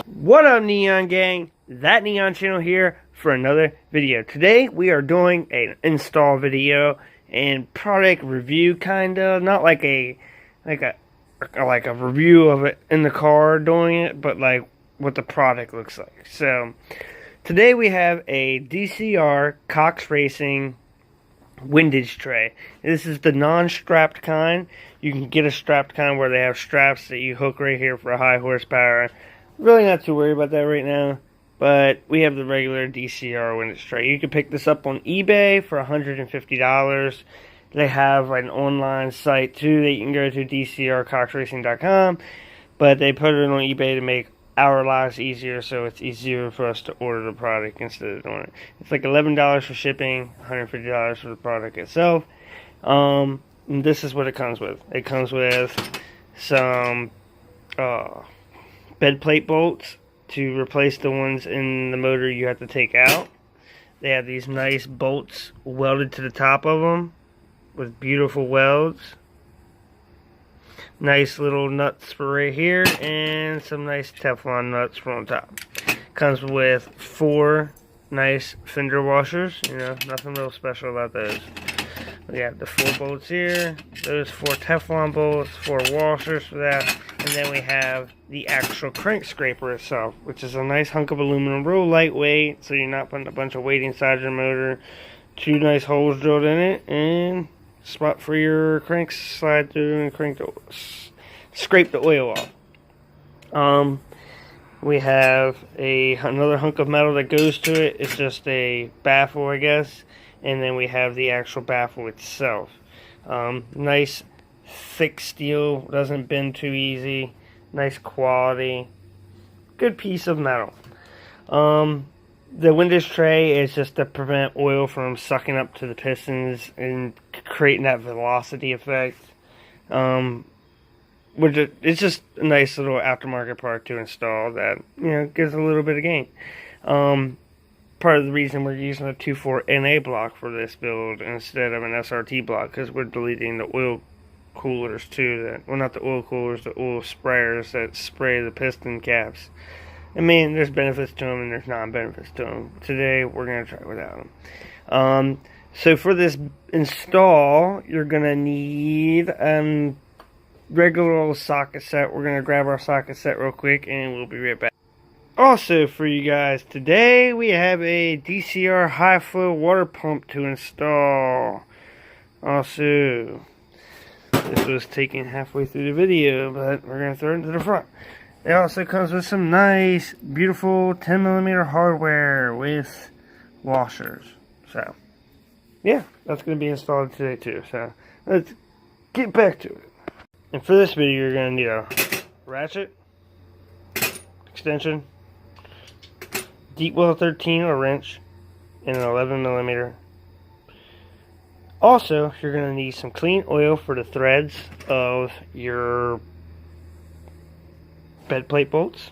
What up, Neon Gang? That Neon Channel here for another video. Today we are doing an install video and product review, kinda. Not like a review of it in the car doing it, but like what the product looks like. So today we have a DCR Cox Racing Windage Tray. This is the non-strapped kind. You can get a strapped kind where they have straps that you hook right here for high horsepower. Really not too worried about that right now, but we have the regular DCR Windage Tray. You can pick this up on eBay for $150. They have an online site too that you can go to, dcrcoxracing.com, but they put it on eBay to make our lives easier, so it's easier for us to order the product instead of doing it. It's like $11 for shipping, $150 for the product itself. And this is what it comes with. It comes with some bed plate bolts to replace the ones in the motor you have to take out. They have these nice bolts welded to the top of them with beautiful welds. Nice little nuts for right here, and some nice Teflon nuts for on top. Comes with 4 nice fender washers. You know, nothing real special about those. We got the 4 bolts here, those 4 Teflon bolts, 4 washers for that, and then we have the actual crank scraper itself, which is a nice hunk of aluminum, real lightweight, so you're not putting a bunch of weight inside your motor. 2 nice holes drilled in it, and spot for your cranks slide through and scrape the oil off. We have another hunk of metal that goes to it. It's just a baffle, I guess. And then we have the actual baffle itself. Nice thick steel, doesn't bend too easy. Nice quality. Good piece of metal. The Windage Tray is just to prevent oil from sucking up to the pistons and creating that velocity effect. It's just a nice little aftermarket part to install that, you know, gives a little bit of gain. Part of the reason we're using a 2.4 NA block for this build instead of an SRT block, because we're deleting the oil coolers too. Well, not the oil coolers, the oil sprayers that spray the piston caps. I mean, there's benefits to them and there's non-benefits to them. Today, we're going to try without them. So for this install, you're going to need regular old socket set. We're going to grab our socket set real quick and we'll be right back. Also for you guys, today we have a DCR high flow water pump to install. Also, this was taken halfway through the video, but we're going to throw it into the front. It also comes with some nice, beautiful 10mm hardware with washers. So, yeah, that's going to be installed today too. So, let's get back to it. And for this video, you're going to need a ratchet, extension, deep well 13 or wrench, and an 11mm. Also, you're going to need some clean oil for the threads of your bed plate bolts,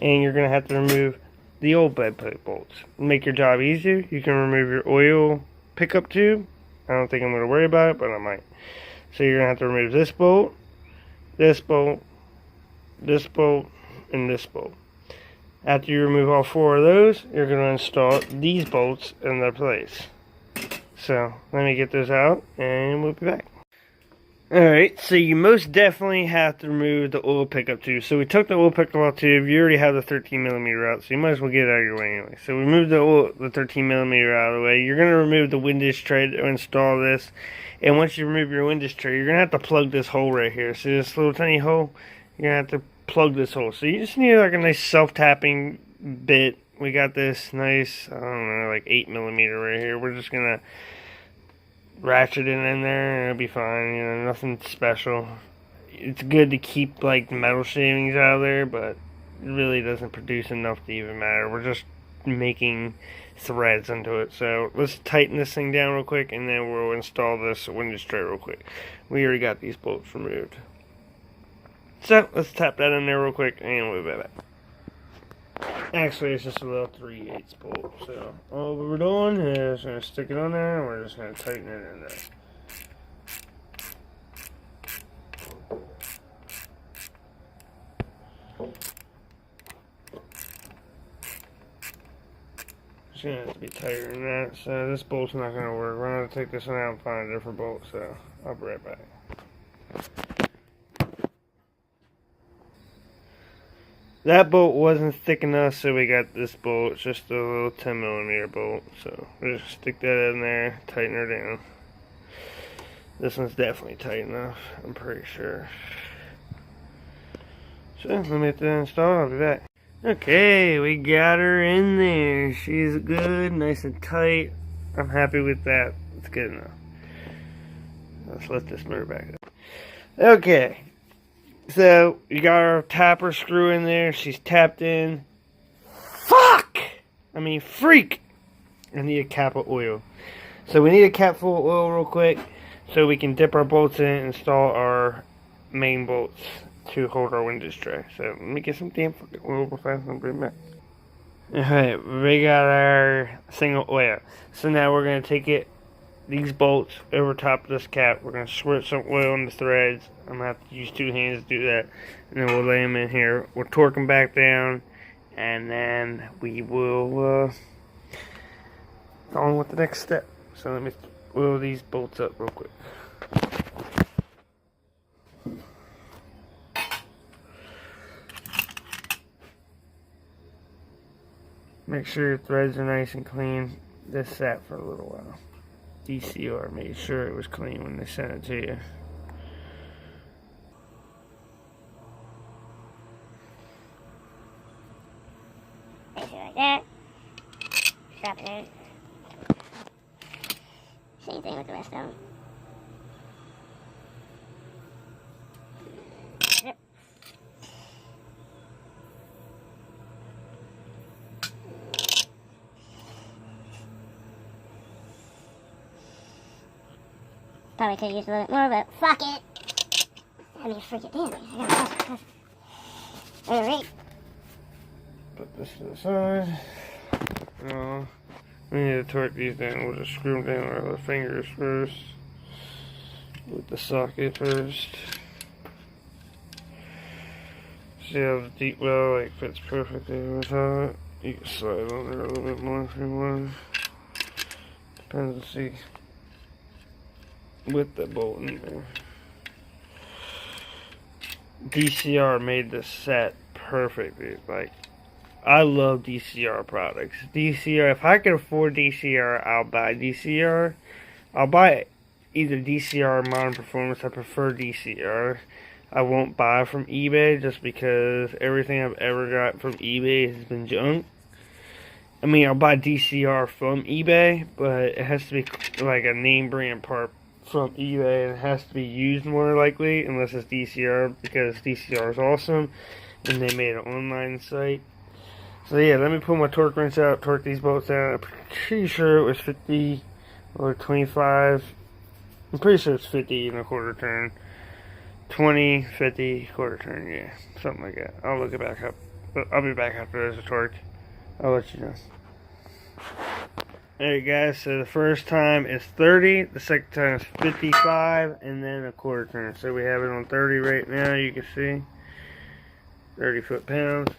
and you're going to have to remove the old bed plate bolts. Make your job easier, you can remove your oil pickup tube. I don't think I'm going to worry about it, but I might. So you're going to have to remove this bolt, this bolt, this bolt, and this bolt. After you remove all 4 of those, you're going to install these bolts in their place. So let me get this out and we'll be back. Alright, so you most definitely have to remove the oil pickup tube. So we took the oil pickup tube. You already have the 13mm out, so you might as well get it out of your way anyway. So we moved the 13mm out of the way. You're going to remove the Windage Tray to install this. And once you remove your Windage Tray, you're going to have to plug this hole right here. See this little tiny hole? You're going to have to plug this hole. So you just need like a nice self-tapping bit. We got this nice, I don't know, like 8mm right here. We're just going to ratchet it in there and it'll be fine, you know, nothing special. It's good to keep like metal shavings out of there, but it really doesn't produce enough to even matter. We're just making threads into it. So let's tighten this thing down real quick and then we'll install this Windage Tray real quick. We already got these bolts removed. So let's tap that in there real quick and we'll be back. Actually, it's just a little 3/8 bolt. So all we're doing is going to stick it on there and we're just going to tighten it in there. It's going to have to be tighter than that. So this bolt's not going to work. We're going to take this one out and find a different bolt. So I'll be right back. That bolt wasn't thick enough, so we got this bolt. It's just a little 10mm bolt. So we'll just stick that in there, tighten her down. This one's definitely tight enough, I'm pretty sure. So let me get that installed, I'll be back. Okay, we got her in there. She's good, nice and tight. I'm happy with that. It's good enough. Let's let this motor back up. Okay. So, you got our tapper screw in there. She's tapped in. Fuck! I mean, freak! I need a cap of oil. So, we need a cap full of oil real quick so we can dip our bolts in and install our main bolts to hold our windage tray. So, let me get some damn fucking oil real fast and I'll bring it back. Alright, we got our single oil. So, now we're going to take these bolts over top of this cap. We're going to squirt some oil on the threads. I'm going to have to use 2 hands to do that. And then we'll lay them in here. We'll torque them back down. And then we will go on with the next step. So let me oil these bolts up real quick. Make sure your threads are nice and clean. This sat for a little while. DCR made sure it was clean when they sent it to you. Place it like that. Strap it in. Same thing with the rest of them. Yep. Probably could use a little bit more, but fuck it. I mean, freak it. Damn, I gotta press it. Alright. Put this to the side. No. We need to torque these down. We'll just screw them down with our fingers first. With the socket first. See how the deep well fits perfectly with it. You can slide on there a little bit more if you want. Depends on see with the bolt in there. DCR made this set perfectly. Like, I love DCR products. DCR, if I can afford DCR, I'll buy DCR. I'll buy either DCR or Modern Performance. I prefer DCR. I won't buy from eBay just because everything I've ever got from eBay has been junk. I mean, I'll buy DCR from eBay, but it has to be like a name brand part from eBay, and it has to be used more likely, unless it's DCR, because DCR is awesome, and they made an online site. So yeah, let me pull my torque wrench out, torque these bolts down. I'm pretty sure it was 50 or 25. I'm pretty sure it's 50 and a quarter turn. 20, 50, quarter turn, yeah. Something like that. I'll look it back up. But I'll be back after there's a torque. I'll let you know. Alright guys, so the first time is 30, the second time is 55, and then a quarter turn. So we have it on 30 right now, you can see. 30 foot-pounds.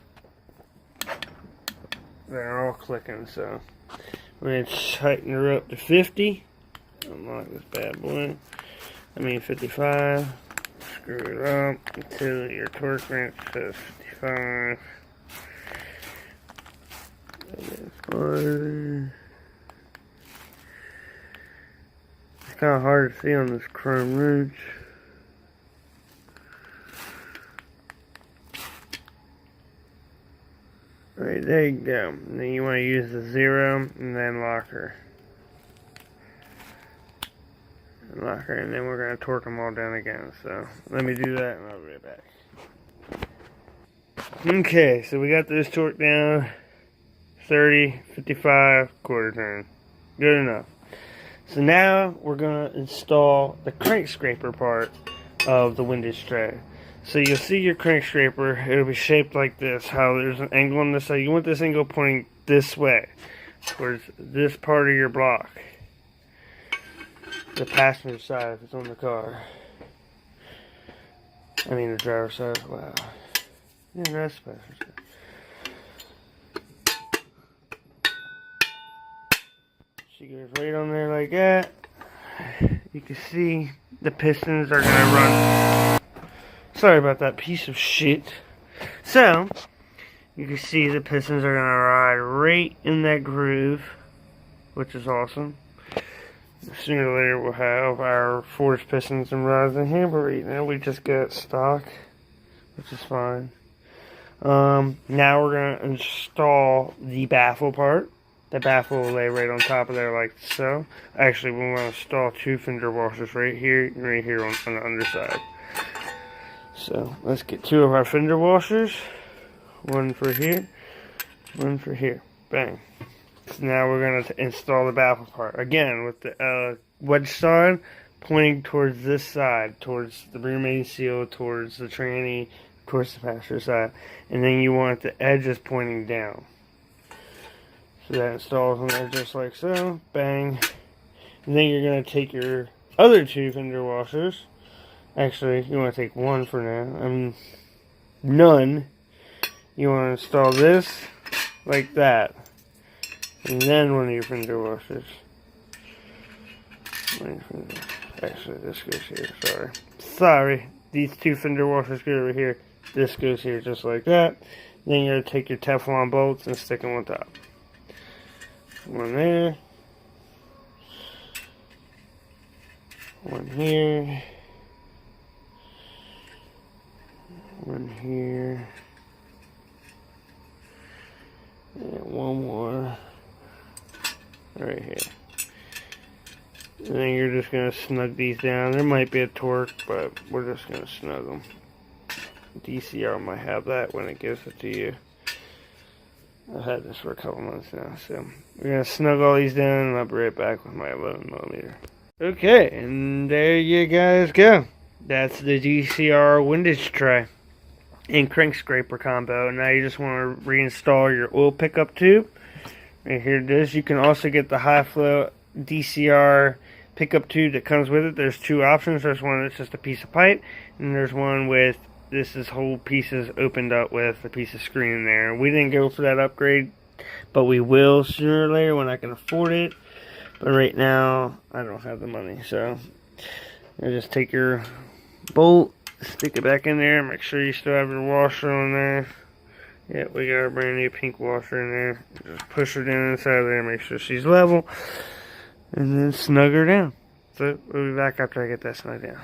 They're all clicking, so we're going to tighten her up to 50. Unlock this bad boy. 55. Screw it up until your torque wrench says 55. It's kind of hard to see on this chrome wrench. Alright, there you go. And then you want to use the 0 and then lock her. Lock her, and then we're going to torque them all down again. So let me do that and I'll be right back. Okay, so we got this torque down. 30, 55, quarter turn. Good enough. So now we're going to install the crank scraper part of the windage tray. So you'll see your crank scraper, it'll be shaped like this, how there's an angle on this side. You want this angle pointing this way, towards this part of your block. The passenger side if it's on the car. I mean the driver's side, wow. Yeah, that's the passenger side. She goes right on there like that. You can see the pistons are gonna run. Sorry about that piece of shit. So, you can see the pistons are gonna ride right in that groove, which is awesome. Sooner or later we'll have our forged pistons and rods in here, but right now we just got stock, which is fine. Now we're gonna install the baffle part. The baffle will lay right on top of there like so. Actually, we want to install 2 fender washers right here and right here on the underside. So let's get 2 of our fender washers. 1 for here, 1 for here. Bang. So now we're going to install the baffle part. Again, with the wedge side pointing towards this side, towards the rear main seal, towards the tranny, towards the passenger side. And then you want the edges pointing down. So that installs on there just like so. Bang. And then you're going to take your other 2 fender washers. Actually, you want to take 1 for now. None. You want to install this like that. And then 1 of your fender washers. Actually, this goes here. Sorry. These 2 fender washers go over here. This goes here just like that. Then you're going to take your Teflon bolts and stick them on top. 1 there. 1 here. 1 here. And 1 more. Right here. And then you're just going to snug these down. There might be a torque, but we're just going to snug them. DCR might have that when it gives it to you. I've had this for a couple months now, so we're going to snug all these down, and I'll be right back with my 11mm. Okay, and there you guys go. That's the DCR Windage Tray and crank scraper combo. Now you just want to reinstall your oil pickup tube. And here it is. You can also get the high flow DCR pickup tube that comes with it. There's 2 options. There's one that's just a piece of pipe, and there's one with this is whole pieces opened up with a piece of screen in there. We didn't go for that upgrade, but we will sooner or later when I can afford it. But right now, I don't have the money. So, you just take your bolt, stick it back in there, make sure you still have your washer on there. Yep, we got our brand new pink washer in there. Just push her down inside of there, make sure she's level, and then snug her down. So, we'll be back after I get that snug down.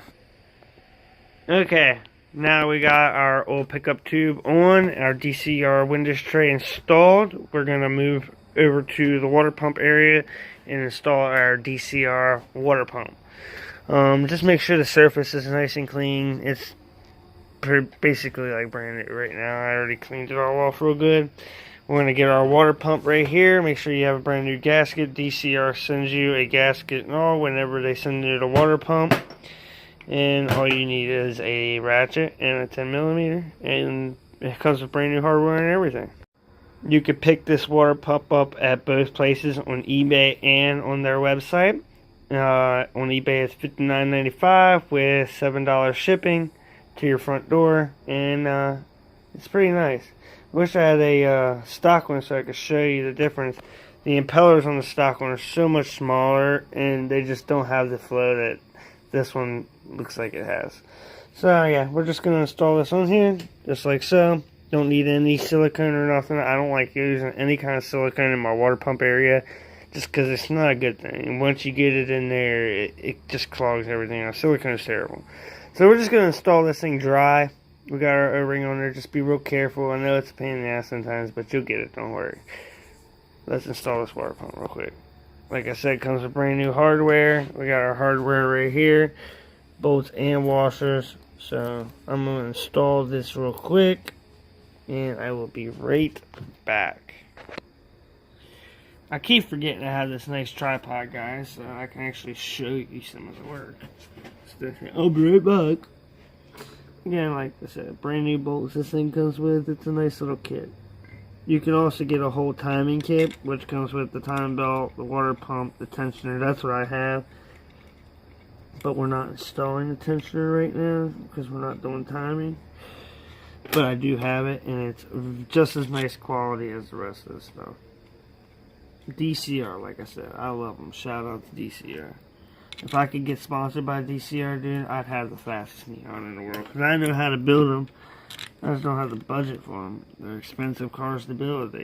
Okay. Now we got our oil pickup tube on, our DCR Windage Tray installed. We're going to move over to the water pump area and install our DCR water pump. Just make sure the surface is nice and clean. It's basically like brand new right now. I already cleaned it all off real good. We're going to get our water pump right here. Make sure you have a brand new gasket. DCR sends you a gasket and all whenever they send you the water pump. And all you need is a ratchet and a 10mm, and it comes with brand new hardware and everything. You could pick this water pump up at both places, on eBay and on their website. On eBay it's $59.95 with $7 shipping to your front door, and it's pretty nice. I wish I had a stock one so I could show you the difference. The impellers on the stock one are so much smaller, and they just don't have the flow that this one looks like it has. So yeah, we're just going to install this on here, just like so. Don't need any silicone or nothing. I don't like using any kind of silicone in my water pump area, just because it's not a good thing. And once you get it in there, it just clogs everything out. Silicone is terrible. So we're just going to install this thing dry. We got our O-ring on there. Just be real careful. I know it's a pain in the ass sometimes, but you'll get it. Don't worry. Let's install this water pump real quick. Like I said, it comes with brand new hardware. We got our hardware right here, bolts and washers. So I'm going to install this real quick, and I will be right back. I keep forgetting I have this nice tripod, guys, so I can actually show you some of the work. I'll be right back. Again, like I said, brand new bolts this thing comes with. It's a nice little kit. You can also get a whole timing kit, which comes with the time belt, the water pump, the tensioner. That's what I have. But we're not installing the tensioner right now because we're not doing timing. But I do have it, and it's just as nice quality as the rest of this stuff. DCR, like I said, I love them. Shout out to DCR. If I could get sponsored by DCR, dude, I'd have the fastest neon in the world. Because I know how to build them. I just don't have the budget for them. They're expensive cars to build.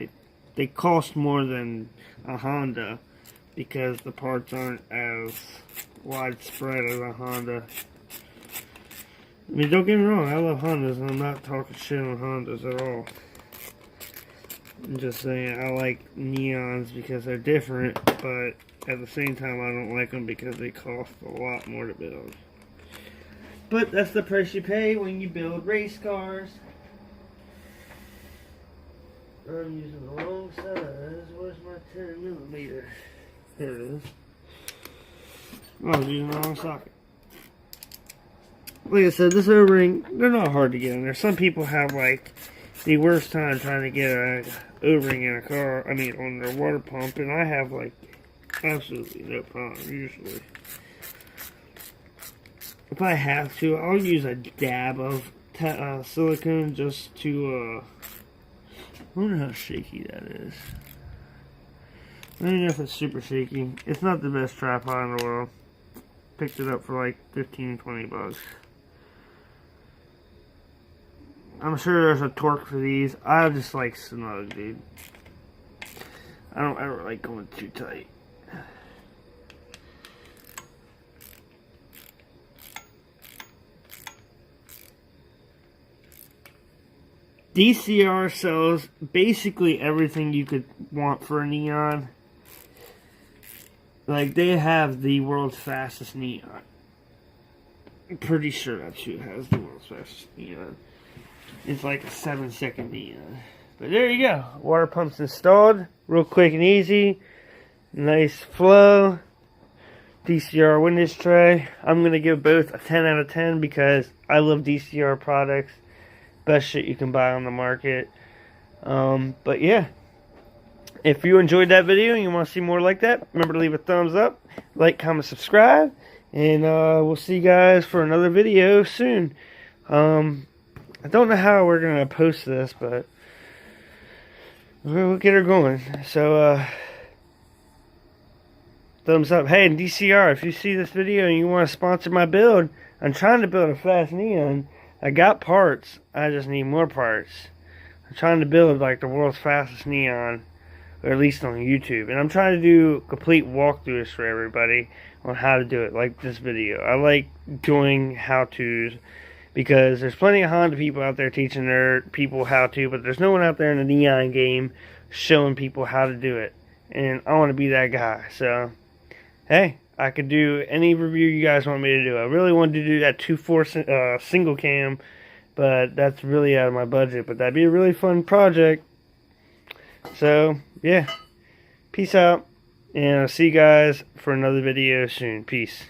They cost more than a Honda because the parts aren't as widespread as a Honda. I mean, don't get me wrong, I love Hondas, and I'm not talking shit on Hondas at all. I'm just saying I like neons because they're different, but at the same time I don't like them because they cost a lot more to build. But that's the price you pay when you build race cars. I'm using the wrong size. Where's my 10mm? There it is. I was using the wrong socket. Like I said, this O-ring, they're not hard to get in there. Some people have like the worst time trying to get an O-ring in a car, I mean on their water pump, and I have like absolutely no problem usually. If I have to, I'll use a dab of silicone just to, I wonder how shaky that is. I don't know if it's super shaky. It's not the best tripod in the world. Picked it up for like 15-20 bucks. I'm sure there's a torque for these. I just like snug, dude. I don't ever like going too tight. DCR sells basically everything you could want for a neon. Like, they have the world's fastest neon. I'm pretty sure that shoe has the world's fastest neon. It's like a 7-second neon. But there you go. Water pump's installed. Real quick and easy. Nice flow. DCR Windage Tray. I'm going to give both a 10 out of 10 because I love DCR products. Best shit you can buy on the market. But yeah. If you enjoyed that video and you want to see more like that, remember to leave a thumbs up. Like, comment, subscribe. And we'll see you guys for another video soon. I don't know how we're going to post this, but we'll get her going. So, thumbs up. Hey, DCR, if you see this video and you want to sponsor my build, I'm trying to build a fast neon. I got parts. I just need more parts. I'm trying to build like the world's fastest neon, or at least on YouTube. And I'm trying to do complete walkthroughs for everybody on how to do it, like this video. I like doing how-tos because there's plenty of Honda people out there teaching their people how to, but there's no one out there in the neon game showing people how to do it. And I want to be that guy. So, hey, I could do any review you guys want me to do. I really wanted to do that 2.4 single cam, but that's really out of my budget. But that'd be a really fun project. So, yeah. Peace out. And I'll see you guys for another video soon. Peace.